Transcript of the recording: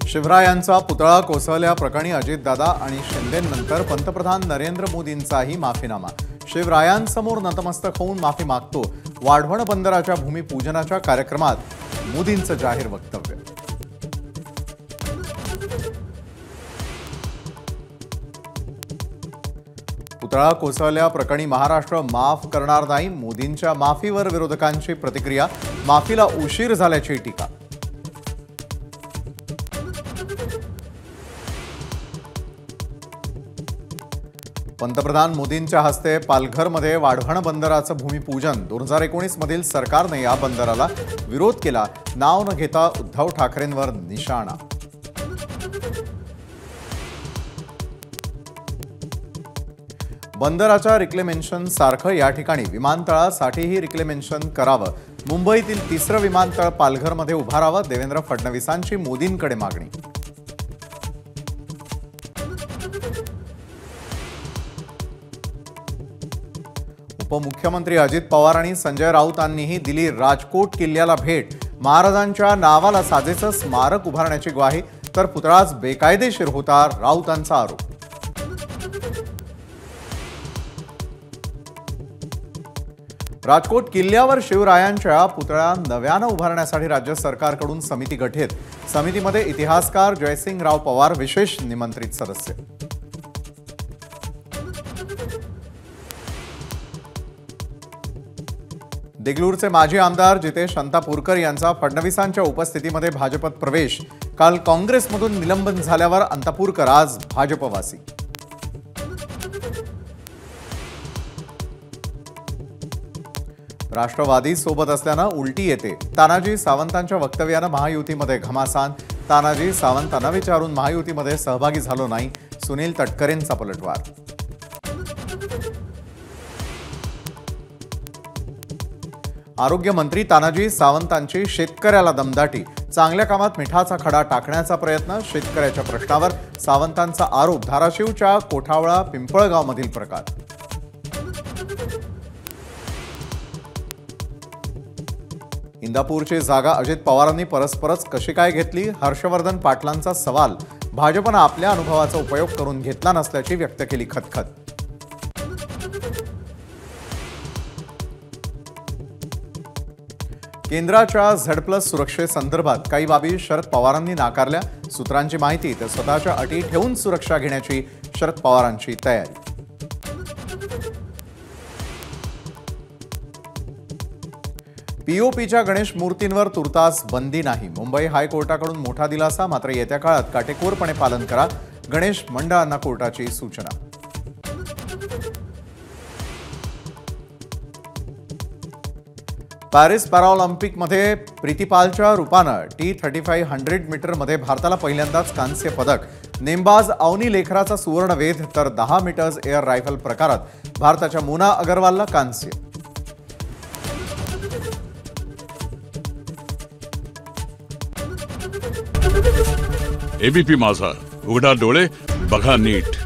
शिवरायांचा पुतळा कोसळल्याप्रकरणी अजितदादा आणि शिंदेंनंतर पंतप्रधान नरेंद्र मोदींचाही माफीनामा। शिवरायांसमोर नतमस्तक होऊन माफी मागतो। वाढवण बंदराच्या भूमिपूजनाच्या कार्यक्रमात मोदींचं जाहीर वक्तव्य। पुतळा कोसळल्याप्रकरणी महाराष्ट्र माफ करणार नाही। मोदींच्या माफीवर विरोधकांची प्रतिक्रिया। माफीला उशीर झाल्याची टीका। पंतप्रधान मोदींच्या हस्ते पालघरमध्ये वाढवण बंदराचं भूमिपूजन। 2019 मधील सरकारने या बंदराला विरोध केला। नाव न घेता उद्धव ठाकरेंवर निशाणा। बंदराच्या रिक्लेमेन्शन सारखं या ठिकाणी विमानतळासाठीही रिक्लेमेन्शन करावं। मुंबईतील तिसरं विमानतळ पालघरमध्ये उभारावं। देवेंद्र फडणवीसांची मोदींकडे मागणी। उपमुख्यमंत्री अजित पवार आणि संजय राऊतांनीही दिली राजकोट किल्ल्याला भेट। महाराजांच्या नावाला साजेचं स्मारक उभारण्याची ग्वाही, तर पुतळाच बेकायदेशीर होता, राऊतांचा आरोप। राजकोट किल्ल्यावर शिवरायांच्या पुतळा नव्यानं उभारण्यासाठी राज्य सरकारकडून समिती गठीत। समितीमध्ये इतिहासकार जयसिंगराव पवार विशेष निमंत्रित सदस्य। देगलूरचे माजी आमदार जितेश अंतापूरकर यांचा फडणवीसांच्या उपस्थितीमध्ये भाजपत प्रवेश। काल काँग्रेसमधून निलंबन झाल्यावर अंतापूरकर आज भाजपवासी। राष्ट्रवादी सोबत असल्यानं उलटी येते। तानाजी सावंतांच्या वक्तव्यानं महायुतीमध्ये घमासान। तानाजी सावंतांना विचारून महायुतीमध्ये सहभागी झालो नाही, सुनील तटकरेंचा पलटवार। आरोग्यमंत्री तानाजी सावंतांची शेतकऱ्याला दमदाटी। चांगल्या कामात मिठाचा खडा टाकण्याचा प्रयत्न। शेतकऱ्याच्या प्रश्नावर सावंतांचा आरोप। धाराशिवच्या कोठावळा पिंपळगावमधील प्रकार। इंदापूरची जागा अजित पवारांनी परस्परच कशी काय घेतली? हर्षवर्धन पाटलांचा सवाल। भाजपनं आपल्या अनुभवाचा उपयोग करून घेतला नसल्याची व्यक्त केली खतखत। केंद्राच्या Z+ सुरक्षेसंदर्भात काही बाबी शरद पवारांनी नाकारल्या। सूत्रांची माहिती, तर स्वतःच्या अटी ठेवून सुरक्षा घेण्याची शरद पवारांची तयारी। पीओपीच्या गणेश मूर्तींवर तुर्तास बंदी नाही। मुंबई हायकोर्टाकडून मोठा दिलासा। मात्र येत्या काळात काटेकोरपणे पालन करा, गणेश मंडळांना कोर्टाची सूचना। पॅरिस पॅराऑलिम्पिकमध्ये प्रीतिपालच्या रूपानं T35 मीटरमध्ये भारताला पहिल्यांदाच कांस्य पदक। नेमबाज अवनी लेखराचा सुवर्णवेध, तर 10 मीटर्स एअर रायफल प्रकारात भारताच्या मोना अगरवालला कांस्य। एबीपी माझा, उघडा डोळे बघा नीट।